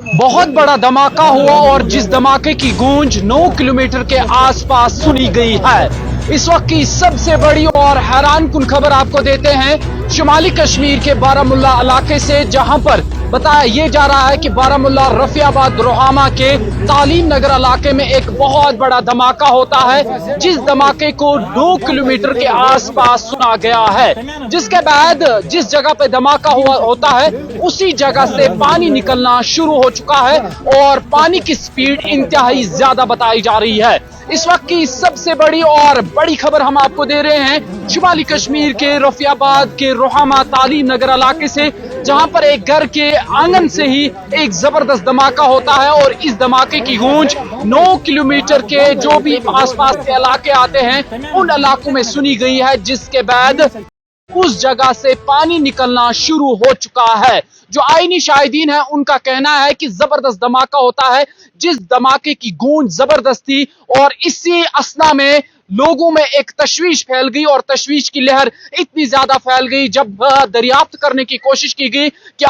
बहुत बड़ा धमाका हुआ और जिस धमाके की गूंज 9 किलोमीटर के आसपास सुनी गई है। इस वक्त की सबसे बड़ी और हैरानकुन खबर आपको देते हैं शुमाली कश्मीर के बारामुल्ला इलाके से, जहां पर बताया ये जा रहा है कि बारामुल्ला रफियाबाद रोहामा के तालीम नगर इलाके में एक बहुत बड़ा धमाका होता है, जिस धमाके को 2 किलोमीटर के आसपास सुना गया है। जिसके बाद जिस जगह पे धमाका होता है उसी जगह से पानी निकलना शुरू हो चुका है और पानी की स्पीड इंतहाई ज्यादा बताई जा रही है। इस वक्त की सबसे बड़ी और बड़ी खबर हम आपको दे रहे हैं शुमाली कश्मीर के रफियाबाद के रोहामा तालीम नगर इलाके से, जहां पर एक घर के आंगन से ही एक जबरदस्त धमाका होता है और इस धमाके की गूंज 9 किलोमीटर के जो भी आसपास के इलाके आते हैं उन इलाकों में सुनी गई है। जिसके बाद उस जगह से पानी निकलना शुरू हो चुका है। जो आईनी शाहिदीन है उनका कहना है कि जबरदस्त धमाका होता है, जिस धमाके की गूंज जबरदस्त थी और इसी असना में लोगों में एक तशवीश फैल गई और तशवीश की लहर इतनी ज्यादा फैल गई जब दरियाफ्त करने की कोशिश की गई कि